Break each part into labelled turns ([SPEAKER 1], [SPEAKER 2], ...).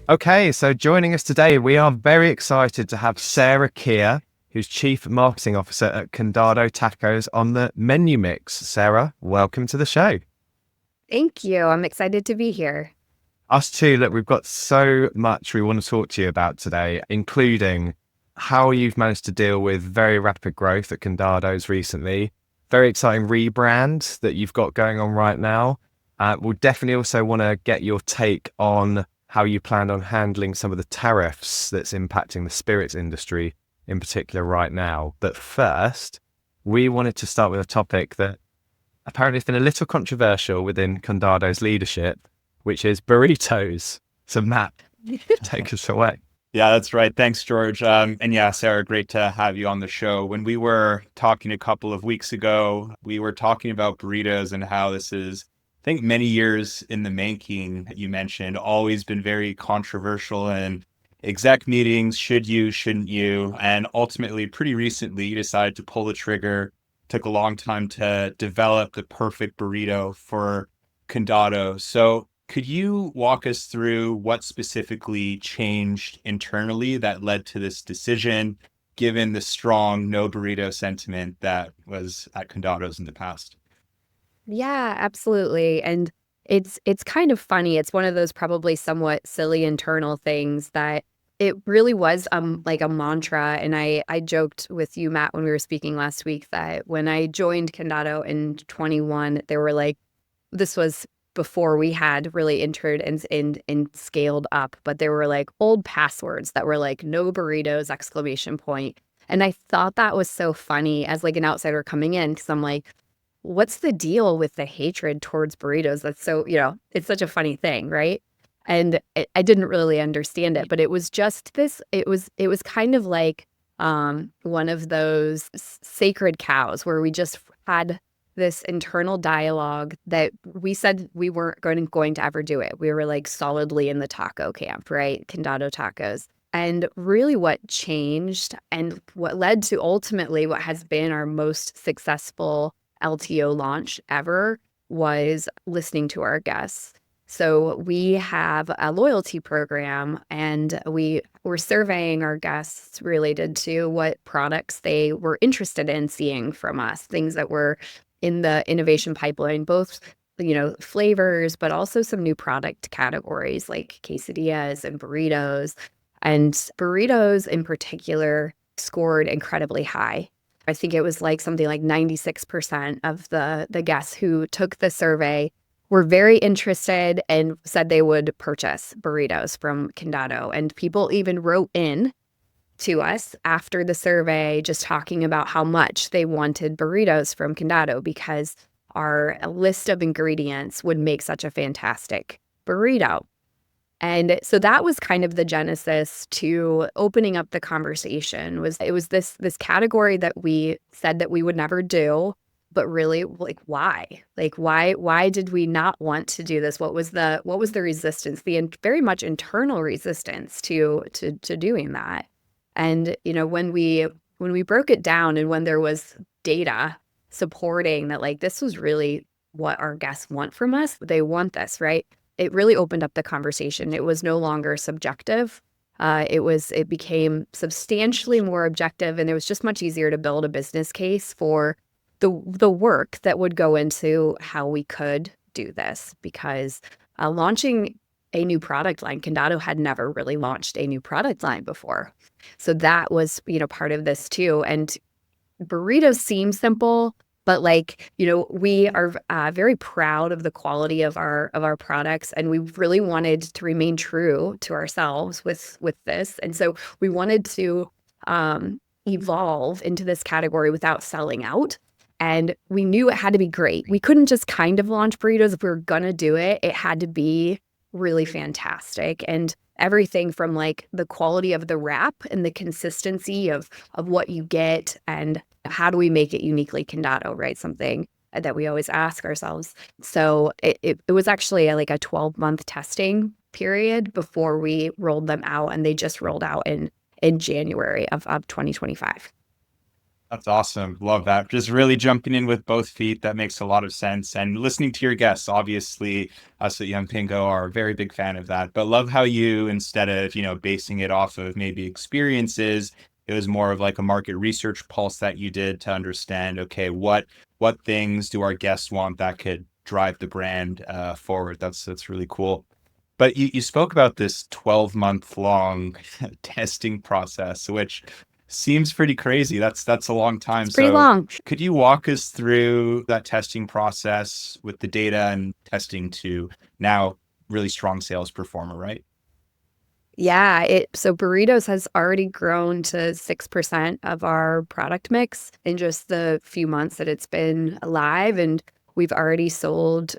[SPEAKER 1] Okay, so joining us today, we are very excited to have Sara Kear, who's Chief Marketing Officer at Condado Tacos, on the menu mix. Sarah, welcome to the show.
[SPEAKER 2] Thank you. I'm excited to be here.
[SPEAKER 1] Us too, look, we've got so much we want to talk to you about today, including how you've managed to deal with very rapid growth at Condado's recently, very exciting rebrand that you've got going on right now. We'll definitely also want to get your take on how you plan on handling some of the tariffs that's impacting the spirits industry in particular right now. But first, we wanted to start with a topic that apparently has been a little controversial within Condado's leadership, which is burritos. So Matt, take us away.
[SPEAKER 3] Yeah, that's right. Thanks, George. And yeah, Sarah, great to have you on the show. When we were talking a couple of weeks ago, we were talking about burritos and how this is, I think, many years in the making. You mentioned always been very controversial in exec meetings. Should you, shouldn't you? And ultimately, pretty recently, you decided to pull the trigger. Took a long time to develop the perfect burrito for Condado. So could you walk us through what specifically changed internally that led to this decision, given the strong no burrito sentiment that was at Condado's in the past?
[SPEAKER 2] Yeah, absolutely. And it's kind of funny. It's one of those probably somewhat silly internal things that it really was like a mantra. And I joked with you, Matt, when we were speaking last week that when I joined Condado in 21, they were like, this was before we had really entered and scaled up, but there were like old passwords that were like no burritos exclamation point. And I thought that was so funny as like an outsider coming in because I'm like, what's the deal with the hatred towards burritos? That's so, it's such a funny thing, right? And I didn't really understand it, but it was just this, it was kind of like one of those sacred cows where we just had this internal dialogue that we said we weren't going to ever do it. We were like solidly in the taco camp, right? Condado tacos. And really what changed and what led to ultimately what has been our most successful LTO launch ever was listening to our guests. So we have a loyalty program and we were surveying our guests related to what products they were interested in seeing from us, things that were in the innovation pipeline, both flavors, but also some new product categories like quesadillas and burritos. And burritos in particular scored incredibly high. I think it was like something like 96% of the guests who took the survey were very interested and said they would purchase burritos from Condado. And people even wrote in to us after the survey just talking about how much they wanted burritos from Condado because our list of ingredients would make such a fantastic burrito. And so that was kind of the genesis to opening up the conversation. It was this category that we said that we would never do, but really like why? Like why did we not want to do this? What was the resistance? The very much internal resistance to doing that. And when we broke it down and when there was data supporting that like this was really what our guests want from us, they want this, right? It really opened up the conversation. It was no longer subjective. It became substantially more objective, and it was just much easier to build a business case for the work that would go into how we could do this. Because launching a new product line, Condado had never really launched a new product line before, so that was part of this too. And burritos seem simple, but we are very proud of the quality of our products, and we really wanted to remain true to ourselves with this. And so we wanted to evolve into this category without selling out. And we knew it had to be great. We couldn't just kind of launch burritos. If we were gonna do it, it had to be really fantastic. And everything from like the quality of the wrap and the consistency of what you get and how do we make it uniquely Condado, right? Something that we always ask ourselves. So it was actually like a 12-month testing period before we rolled them out, and they just rolled out in January of 2025.
[SPEAKER 3] That's awesome. Love that. Just really jumping in with both feet. That makes a lot of sense. And listening to your guests, obviously, us at Young Pingo are a very big fan of that. But love how you, instead of, basing it off of maybe experiences, it was more of like a market research pulse that you did to understand, okay, what things do our guests want that could drive the brand forward? That's really cool. But you spoke about this 12-month long testing process, which seems pretty crazy. That's a long time.
[SPEAKER 2] It's pretty
[SPEAKER 3] So
[SPEAKER 2] long.
[SPEAKER 3] could you walk us through that testing process with the data and testing to now really strong sales performer, right?
[SPEAKER 2] Yeah, so Burritos has already grown to 6% of our product mix in just the few months that it's been alive. And we've already sold,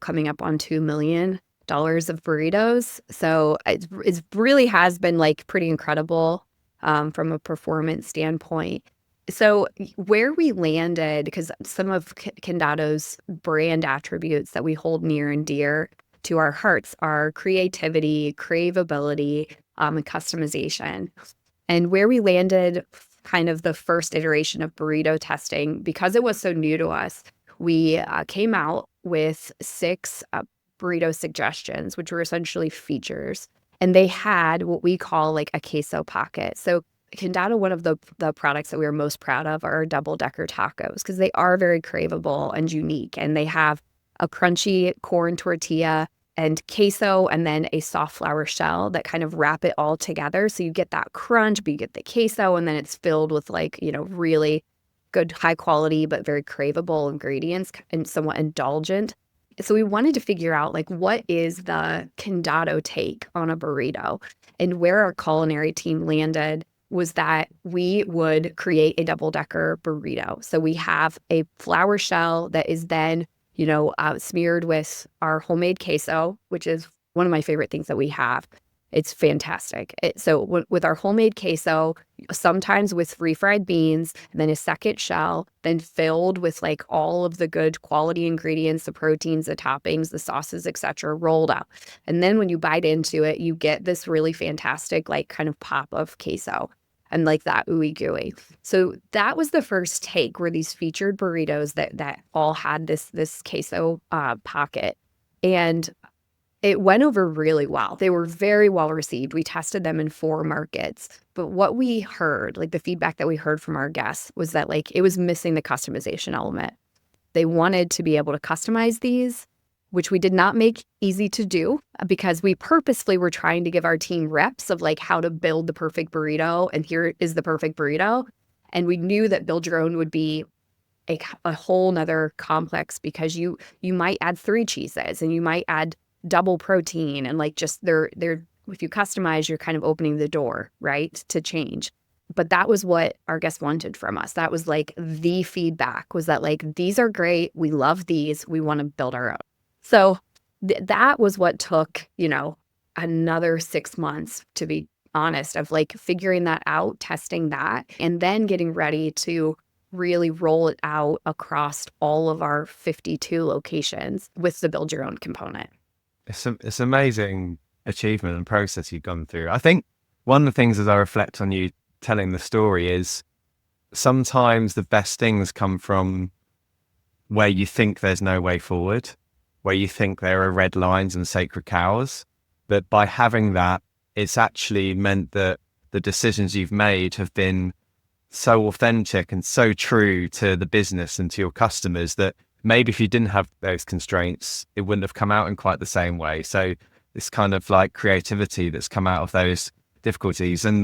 [SPEAKER 2] coming up on $2 million of burritos. So it really has been like pretty incredible from a performance standpoint. So where we landed, because some of Condado's brand attributes that we hold near and dear to our hearts are creativity, craveability, and customization. And where we landed kind of the first iteration of burrito testing, because it was so new to us, we came out with 6 burrito suggestions, which were essentially features. And they had what we call like a queso pocket. So Condado, one of the products that we are most proud of are double-decker tacos, because they are very craveable and unique. And they have a crunchy corn tortilla and queso, and then a soft flour shell that kind of wrap it all together. So you get that crunch, but you get the queso, and then it's filled with like, really good, high quality, but very craveable ingredients and somewhat indulgent. So we wanted to figure out like, what is the Condado take on a burrito? And where our culinary team landed was that we would create a double-decker burrito. So we have a flour shell that is then smeared with our homemade queso, which is one of my favorite things that we have. It's fantastic. So with our homemade queso, sometimes with refried beans, and then a second shell, then filled with like all of the good quality ingredients, the proteins, the toppings, the sauces, etc., rolled out. And then when you bite into it, you get this really fantastic like kind of pop of queso and like that ooey gooey. So that was the first take, were these featured burritos that all had this queso pocket. And it went over really well. They were very well received. We tested them in 4 markets. But what we heard, like the feedback that we heard from our guests, was that like it was missing the customization element. They wanted to be able to customize these, which we did not make easy to do, because we purposefully were trying to give our team reps of like how to build the perfect burrito. And here is the perfect burrito. And we knew that build your own would be a whole nother complex, because you might add 3 cheeses and you might add double protein, and like just they're if you customize, you're kind of opening the door, right, to change. But that was what our guests wanted from us. That was like the feedback, was that like, these are great, we love these, we want to build our own. So that was what took another 6 months, to be honest, of like figuring that out, testing that, and then getting ready to really roll it out across all of our 52 locations with the build your own component.
[SPEAKER 1] It's amazing achievement and process you've gone through. I think one of the things, as I reflect on you telling the story, is sometimes the best things come from where you think there's no way forward, where you think there are red lines and sacred cows. But by having that, it's actually meant that the decisions you've made have been so authentic and so true to the business and to your customers that maybe if you didn't have those constraints, it wouldn't have come out in quite the same way. So this kind of like creativity that's come out of those difficulties. And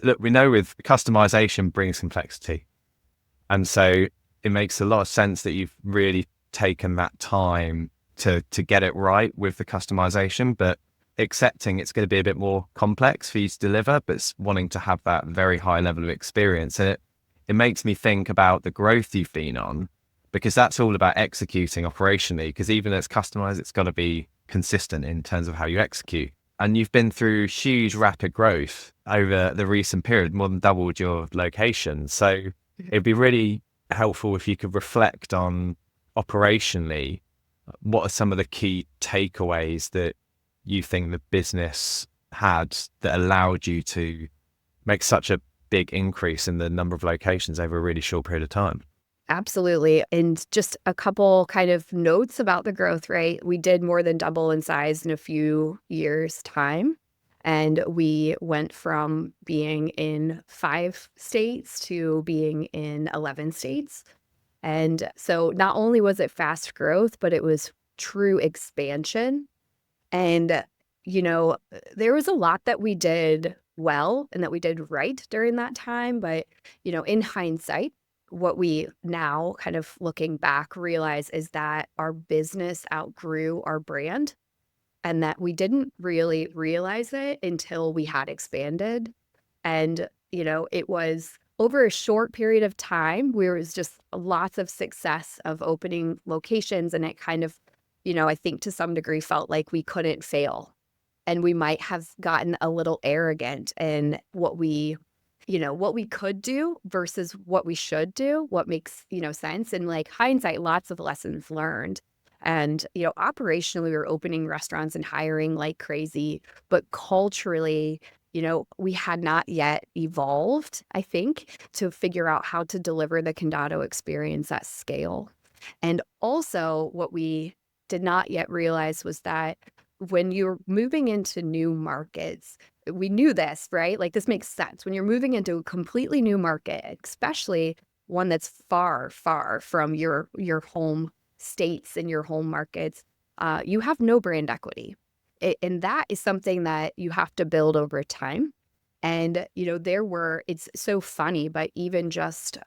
[SPEAKER 1] look, we know with customization brings complexity. And so it makes a lot of sense that you've really taken that time to get it right with the customization, but accepting it's going to be a bit more complex for you to deliver, but wanting to have that very high level of experience. And it makes me think about the growth you've been on, because that's all about executing operationally, because even though it's customized, it's got to be consistent in terms of how you execute. And you've been through huge rapid growth over the recent period, more than doubled your location. So it'd be really helpful if you could reflect on operationally, what are some of the key takeaways that you think the business had that allowed you to make such a big increase in the number of locations over a really short period of time.
[SPEAKER 2] Absolutely. And just a couple kind of notes about the growth rate. We did more than double in size in a few years' time. And we went from being in 5 states to being in 11 states. And so not only was it fast growth, but it was true expansion. And, there was a lot that we did well and that we did right during that time. But, in hindsight, what we now kind of looking back realize is that our business outgrew our brand and that we didn't really realize it until we had expanded. And, it was over a short period of time, there was just lots of success of opening locations. And it kind of, I think to some degree felt like we couldn't fail. And we might have gotten a little arrogant in what we could do versus what we should do, what makes, sense. And like hindsight, lots of lessons learned. And, operationally, we were opening restaurants and hiring like crazy, but culturally, we had not yet evolved, I think, to figure out how to deliver the Condado experience at scale. And also what we did not yet realize was that when you're moving into new markets, we knew this, right? Like this makes sense. When you're moving into a completely new market, especially one that's far, far from your home states and your home markets, you have no brand equity. And that is something that you have to build over time. And, it's so funny, but even just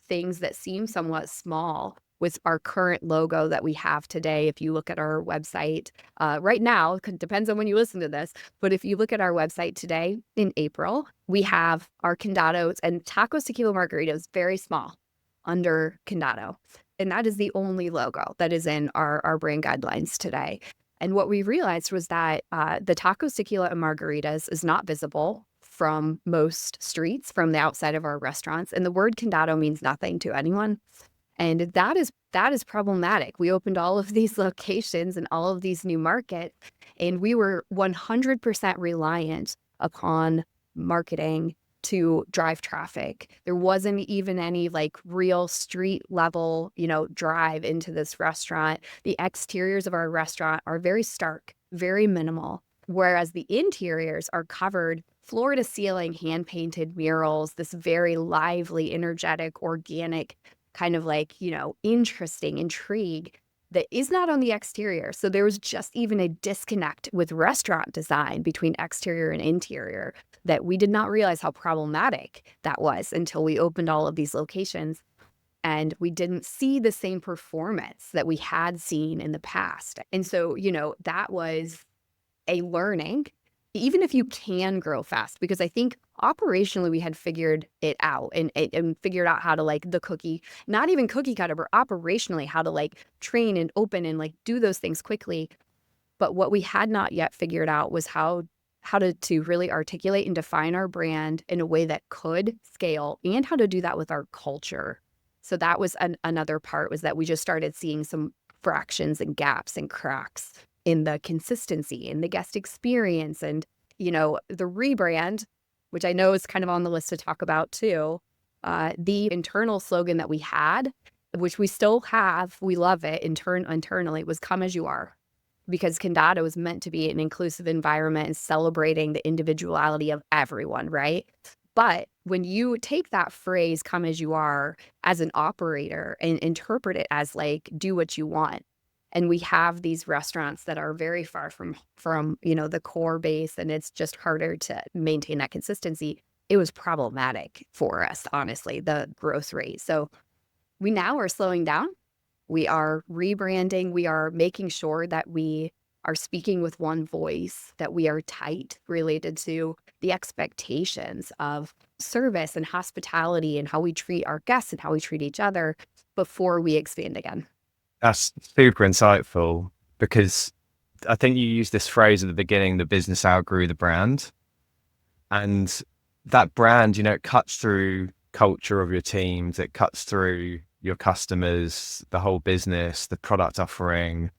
[SPEAKER 2] things that seem somewhat small with our current logo that we have today. If you look at our website right now, it depends on when you listen to this, but if you look at our website today in April, we have our Condados and Tacos, Tequila, Margaritas, very small under Condado. And that is the only logo that is in our brand guidelines today. And what we realized was that the Tacos, Tequila, and Margaritas is not visible from most streets from the outside of our restaurants. And the word Condado means nothing to anyone. And that is problematic. We opened all of these locations and all of these new markets, and we were 100% reliant upon marketing to drive traffic. There wasn't even any like real street level, drive into this restaurant. The exteriors of our restaurant are very stark, very minimal, whereas the interiors are covered floor to ceiling, hand painted murals, this very lively, energetic, organic kind of like, interesting intrigue that is not on the exterior. So there was just even a disconnect with restaurant design between exterior and interior that we did not realize how problematic that was until we opened all of these locations. And we didn't see the same performance that we had seen in the past. And so, that was a learning, even if you can grow fast, because I think operationally we had figured it out and figured out how to like the cookie, not even cookie cutter, but operationally how to like train and open and like do those things quickly. But what we had not yet figured out was how to really articulate and define our brand in a way that could scale and how to do that with our culture. So that was another part, was that we just started seeing some fractions and gaps and cracks in the consistency, in the guest experience, and, the rebrand, which I know is kind of on the list to talk about too. The internal slogan that we had, which we still have, we love it internally, was "Come as you are," because Condado is meant to be an inclusive environment and celebrating the individuality of everyone, right? But when you take that phrase, "come as you are," as an operator and interpret it as like, do what you want, and we have these restaurants that are very far from the core base, and it's just harder to maintain that consistency, it was problematic for us, honestly, the growth rate. So we now are slowing down. We are rebranding. We are making sure that we are speaking with one voice, that we are tight related to the expectations of service and hospitality and how we treat our guests and how we treat each other before we expand again.
[SPEAKER 1] That's super insightful, because I think you used this phrase at the beginning, the business outgrew the brand. And that brand, it cuts through culture of your teams, it cuts through your customers, the whole business, the product offering.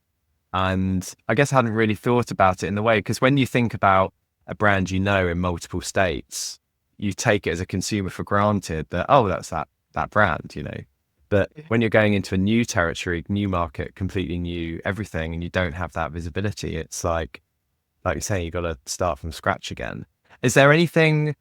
[SPEAKER 1] And I guess I hadn't really thought about it in the way, because when you think about a brand in multiple states, you take it as a consumer for granted that, oh, that's that brand, you know. But when you're going into a new territory, new market, completely new everything, and you don't have that visibility, it's like you're saying, you've got to start from scratch again. Is there anything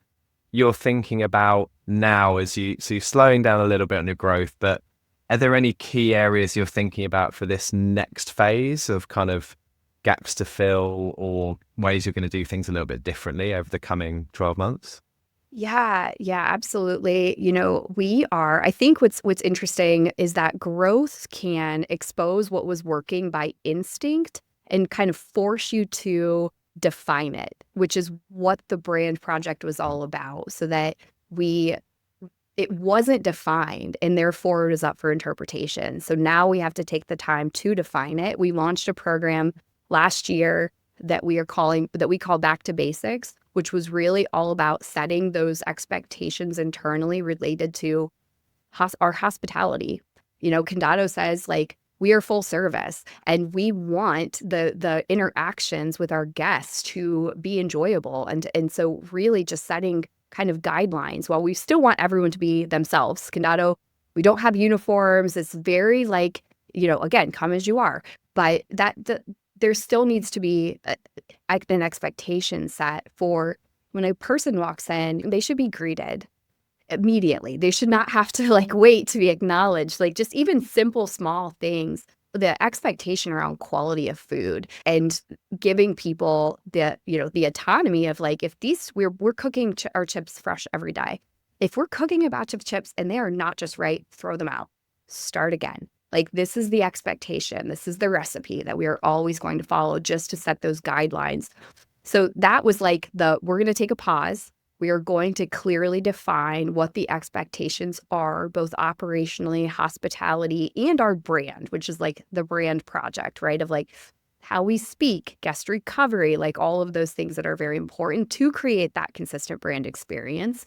[SPEAKER 1] you're thinking about now so you're slowing down a little bit on your growth, but are there any key areas you're thinking about for this next phase of kind of gaps to fill or ways you're going to do things a little bit differently over the coming 12 months?
[SPEAKER 2] Yeah, absolutely. I think what's interesting is that growth can expose what was working by instinct and kind of force you to define it, which is what the brand project was all about, so that it wasn't defined and therefore it is up for interpretation. So now we have to take the time to define it. We launched a program last year that we call Back to Basics, which was really all about setting those expectations internally related to our hospitality. Condado says, like, we are full service and we want the interactions with our guests to be enjoyable. And so really just setting kind of guidelines while we still want everyone to be themselves. Condado, we don't have uniforms. It's very like, again, come as you are. But there still needs to be an expectation set for when a person walks in, they should be greeted immediately. They should not have to like wait to be acknowledged. Like just even simple, small things, the expectation around quality of food and giving people the autonomy of like, if we're cooking our chips fresh every day. If we're cooking a batch of chips and they are not just right, throw them out, start again. Like this is the expectation. This is the recipe that we are always going to follow just to set those guidelines. So that was like we're going to take a pause. We are going to clearly define what the expectations are, both operationally, hospitality, and our brand, which is like the brand project, right? Of like how we speak, guest recovery, like all of those things that are very important to create that consistent brand experience.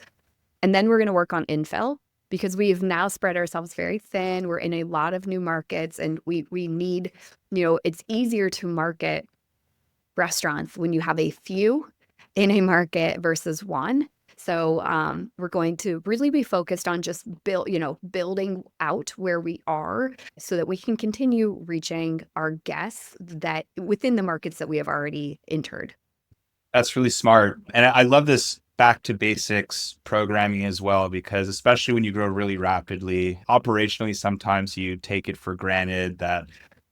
[SPEAKER 2] And then we're going to work on infill because we've now spread ourselves very thin. We're in a lot of new markets and we need, it's easier to market restaurants when you have a few in a market versus one. So we're going to really be focused on just building out where we are so that we can continue reaching our guests that within the markets that we have already entered.
[SPEAKER 3] That's really smart. And I love this back to basics programming as well, because especially when you grow really rapidly, operationally, sometimes you take it for granted that,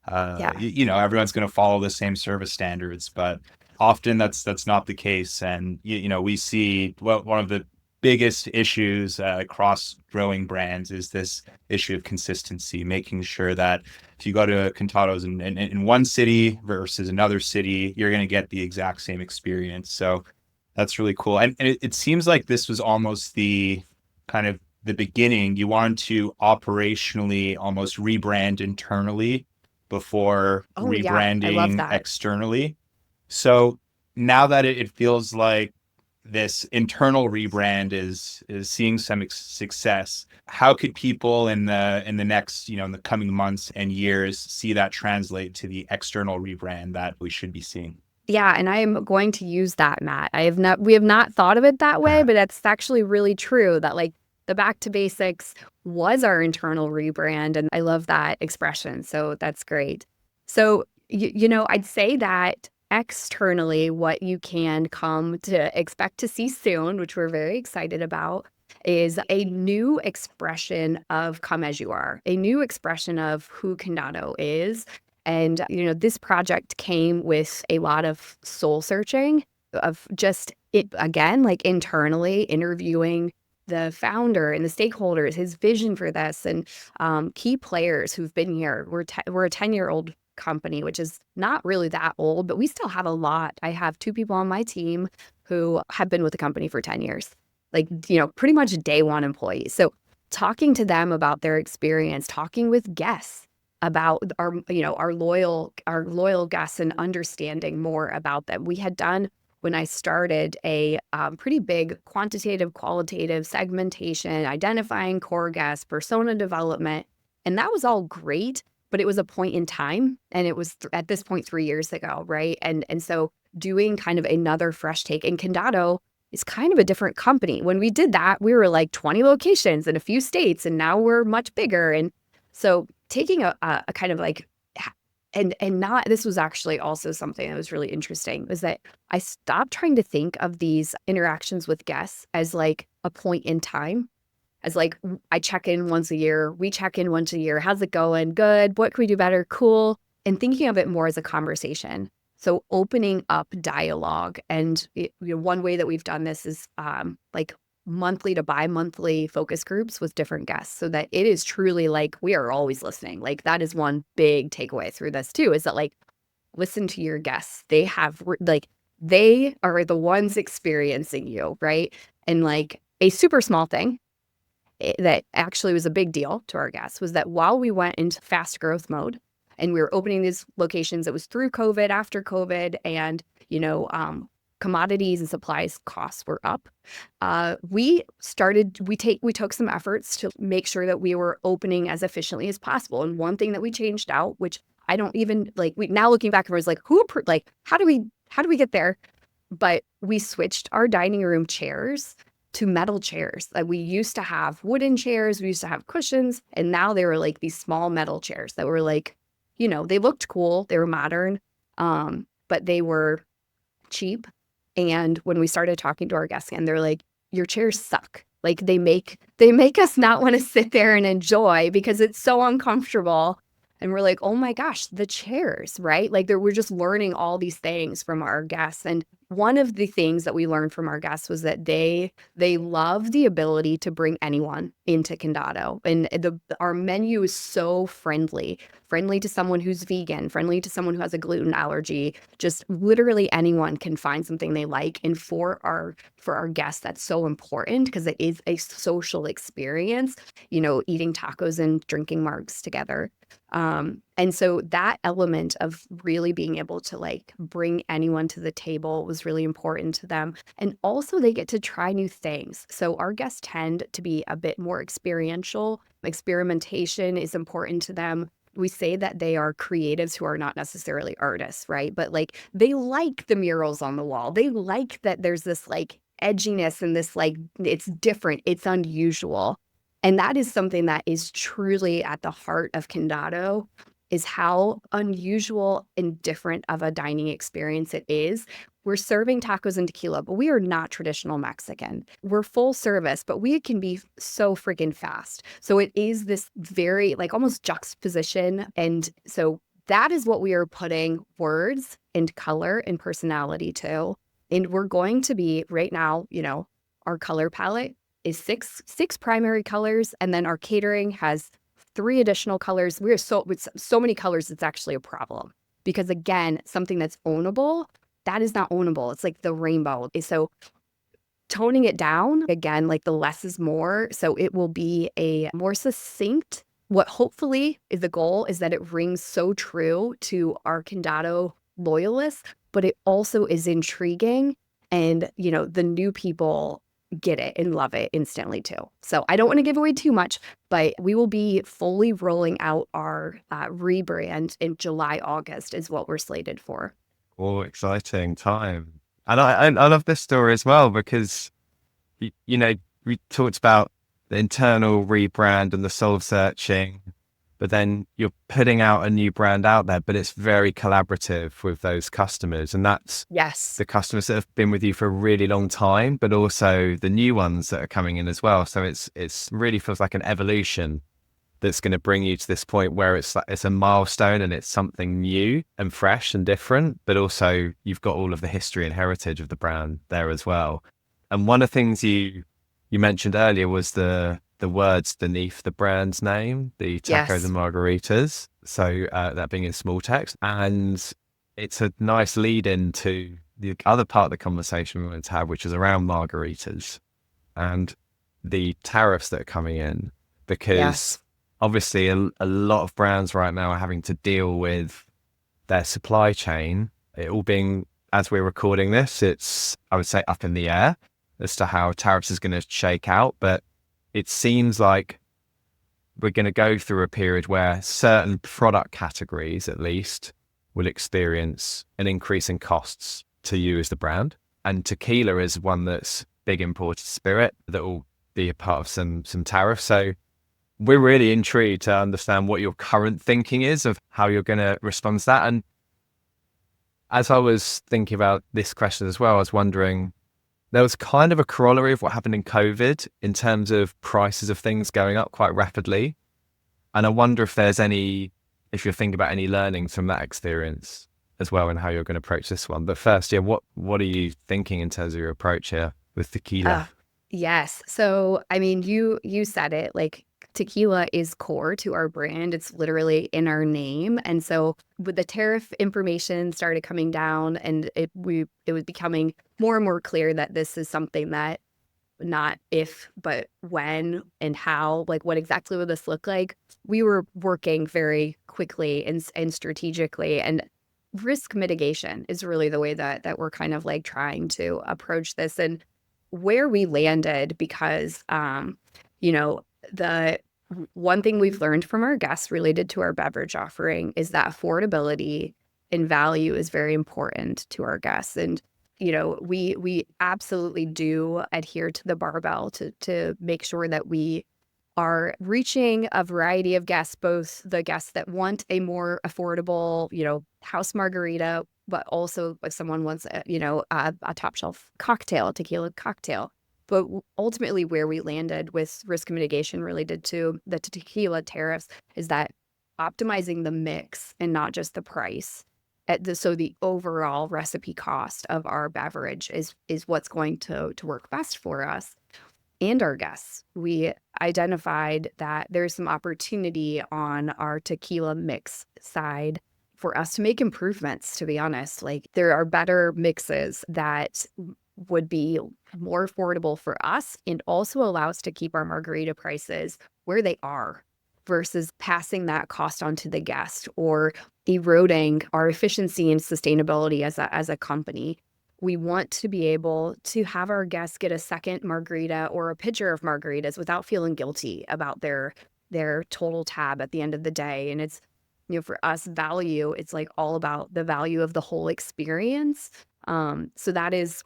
[SPEAKER 3] everyone's going to follow the same service standards, but often that's not the case. And, we see one of the biggest issues across growing brands is this issue of consistency, making sure that if you go to Condado's in one city versus another city, you're going to get the exact same experience. So that's really cool. And it seems like this was almost the kind of the beginning. You wanted to operationally almost rebrand internally before
[SPEAKER 2] I love
[SPEAKER 3] rebranding
[SPEAKER 2] that.
[SPEAKER 3] externally. So now that it feels like this internal rebrand is seeing some success, how could people in the next, in the coming months and years see that translate to the external rebrand that we should be seeing?
[SPEAKER 2] Yeah, and I am going to use that, Matt. We have not thought of it that way, but that's actually really true that like the back to basics was our internal rebrand. And I love that expression. So that's great. So, I'd say that externally, what you can come to expect to see soon, which we're very excited about, is a new expression of come as you are, a new expression of who Condado is. And, this project came with a lot of soul searching of just it, again, like internally interviewing the founder and the stakeholders, his vision for this, and key players who've been here. We're a 10-year-old company, which is not really that old, but we still have a lot. I have 2 people on my team who have been with the company for 10 years, like, pretty much day one employees. So talking to them about their experience, talking with guests about our loyal guests and understanding more about them. We had done, when I started, a pretty big quantitative, qualitative segmentation, identifying core guests, persona development, and that was all great, but it was a point in time, and it was at this point 3 years ago, right? And so doing kind of another fresh take in Condado, is kind of a different company. When we did that, we were like 20 locations in a few states, and now we're much bigger. And so taking a kind of like, and not, this was actually also something that was really interesting, was that I stopped trying to think of these interactions with guests as like a point in time, as like, I check in once a year, we check in once a year. How's it going? Good. What can we do better? Cool. And thinking of it more as a conversation. So opening up dialogue. And one way that we've done this is like monthly to bi-monthly focus groups with different guests, so that it is truly like we are always listening. Like that is one big takeaway through this too, is that like, listen to your guests. They have like, they are the ones experiencing you, right? And like a super small thing that actually was a big deal to our guests was that while we went into fast growth mode and we were opening these locations, it was through COVID, after COVID, and commodities and supplies costs were up. We took some efforts to make sure that we were opening as efficiently as possible. And one thing that we changed out, which I don't even like, we now looking back, I was like, how do we get there? But we switched our dining room chairs to metal chairs. Like we used to have wooden chairs, we used to have cushions, and now they were like these small metal chairs that were like, they looked cool, they were modern, but they were cheap. And when we started talking to our guests again, they're like, your chairs suck. Like they make us not want to sit there and enjoy because it's so uncomfortable. And we're like, oh my gosh, the chairs, right? Like we're just learning all these things from our guests. And one of the things that we learned from our guests was that they love the ability to bring anyone into Condado. And our menu is so friendly to someone who's vegan, friendly to someone who has a gluten allergy. Just literally anyone can find something they like. And for our guests, that's so important because it is a social experience, eating tacos and drinking margs together. And so that element of really being able to like bring anyone to the table was really important to them. And also they get to try new things. So our guests tend to be a bit more experiential. Experimentation is important to them. We say that they are creatives who are not necessarily artists, right? But like they like the murals on the wall. They like that there's this like edginess and this like, it's different, it's unusual. And that is something that is truly at the heart of Condado, is how unusual and different of a dining experience it is. We're serving tacos and tequila, but we are not traditional Mexican. We're full service, but we can be so freaking fast. So it is this very like almost juxtaposition. And so that is what we are putting words and color and personality to. And we're going to be right now, our color palette is six primary colors, and then our catering has 3 additional colors. We are with so many colors, it's actually a problem. Because again, something that's ownable, that is not ownable. It's like the rainbow. So toning it down, again, like the less is more. So it will be a more succinct, what hopefully is the goal is that it rings so true to our Condado loyalists, but it also is intriguing. And, the new people get it and love it instantly too. So I don't want to give away too much, but we will be fully rolling out our rebrand in July, August is what we're slated for.
[SPEAKER 1] Oh, exciting time. And I love this story as well because, we talked about the internal rebrand and the soul searching, but then you're putting out a new brand out there, but it's very collaborative with those customers. And that's the customers that have been with you for a really long time, but also the new ones that are coming in as well. So it's really feels like an evolution that's going to bring you to this point where it's a milestone and it's something new and fresh and different, but also you've got all of the history and heritage of the brand there as well. And one of the things you mentioned earlier was the words beneath the brand's name, the tacos and margaritas. So that being in small text. And it's a nice lead into the other part of the conversation we wanted to have, which is around margaritas and the tariffs that are coming in. Because obviously a lot of brands right now are having to deal with their supply chain. It all being, as we're recording this, it's, I would say, up in the air as to how tariffs is going to shake out. But it seems like we're going to go through a period where certain product categories, at least, will experience an increase in costs to you as the brand. and tequila is one that's big imported spirit that will be a part of some tariffs. So we're really intrigued to understand what your current thinking is of how you're going to respond to that. And as I was thinking about this question as well, I was wondering, there was kind of a corollary of what happened in COVID in terms of prices of things going up quite rapidly. And I wonder if if you're thinking about any learnings from that experience as well and how you're going to approach this one. But first, what are you thinking in terms of your approach here with tequila?
[SPEAKER 2] Yes. So, I mean, you said it, like tequila is core to our brand. It's literally in our name. And so with the tariff information started coming down and it was becoming more and more clear that this is something that not if, but when and how, like what exactly would this look like? We were working very quickly and strategically, and risk mitigation is really the way that we're kind of like trying to approach this. And where we landed, because the one thing we've learned from our guests related to our beverage offering is that affordability and value is very important to our guests. And we absolutely do adhere to the barbell to make sure that we are reaching a variety of guests, both the guests that want a more affordable, house margarita, but also if someone wants a top shelf cocktail, a tequila cocktail. But ultimately where we landed with risk mitigation related to the tequila tariffs is that optimizing the mix and not just the price. So the overall recipe cost of our beverage is what's going to work best for us and our guests. We identified that there's some opportunity on our tequila mix side for us to make improvements, to be honest. Like there are better mixes that would be more affordable for us and also allow us to keep our margarita prices where they are versus passing that cost on to the guest or eroding our efficiency and sustainability as a company. We want to be able to have our guests get a second margarita or a pitcher of margaritas without feeling guilty about their total tab at the end of the day. And it's, for us, value, it's like all about the value of the whole experience. So that is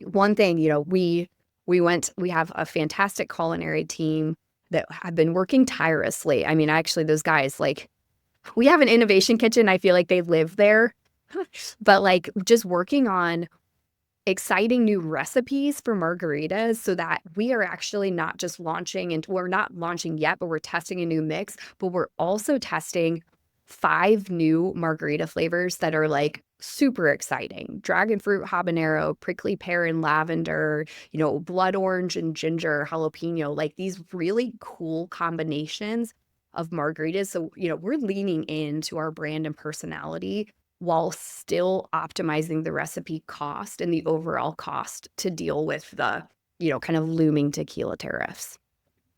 [SPEAKER 2] one thing. We have a fantastic culinary team that have been working tirelessly. I mean, actually, those guys, like, we have an innovation kitchen. I feel like they live there, but like just working on exciting new recipes for margaritas so that we are actually not just launching, and we're not launching yet, but we're testing a new mix, but we're also testing 5 new margarita flavors that are like super exciting. Dragon fruit, habanero, prickly pear and lavender, blood orange and ginger, jalapeno, like these really cool combinations of margaritas. So, we're leaning into our brand and personality while still optimizing the recipe cost and the overall cost to deal with the, kind of looming tequila tariffs.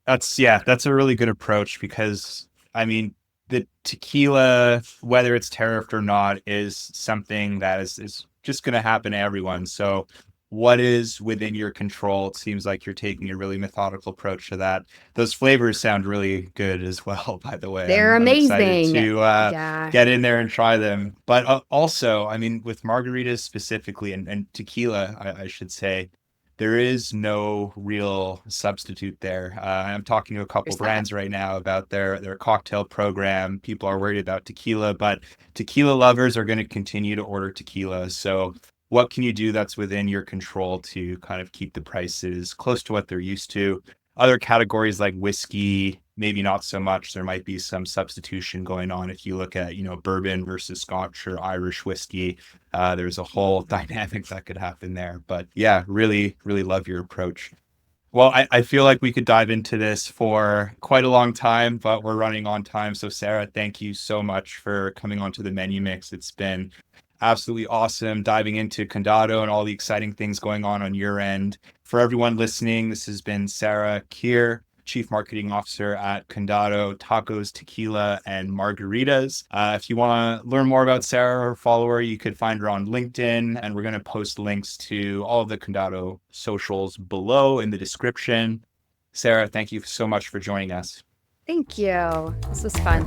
[SPEAKER 3] That's a really good approach because, I mean, the tequila, whether it's tariffed or not, is something that is just going to happen to everyone. So what is within your control? It seems like you're taking a really methodical approach to that. Those flavors sound really good as well, by the way.
[SPEAKER 2] They're
[SPEAKER 3] I'm
[SPEAKER 2] amazing.
[SPEAKER 3] excited to get in there and try them. But also, I mean, with margaritas specifically and tequila, I should say, there is no real substitute there. I'm talking to a couple brands right now about their cocktail program. People are worried about tequila, but tequila lovers are going to continue to order tequila. So what can you do that's within your control to kind of keep the prices close to what they're used to? Other categories like whiskey, maybe not so much. There might be some substitution going on. If you look at, bourbon versus Scotch or Irish whiskey, there's a whole dynamic that could happen there. But yeah, really, really love your approach. Well, I feel like we could dive into this for quite a long time, but we're running on time. So Sara, thank you so much for coming onto the Menu Mix. It's been absolutely awesome diving into Condado and all the exciting things going on your end. For everyone listening, this has been Sara Kear, Chief Marketing Officer at Condado Tacos, Tequila, and Margaritas. If you want to learn more about Sara or follow her, you could find her on LinkedIn, and we're going to post links to all of the Condado socials below in the description. Sara, thank you so much for joining us.
[SPEAKER 2] Thank you. This was fun.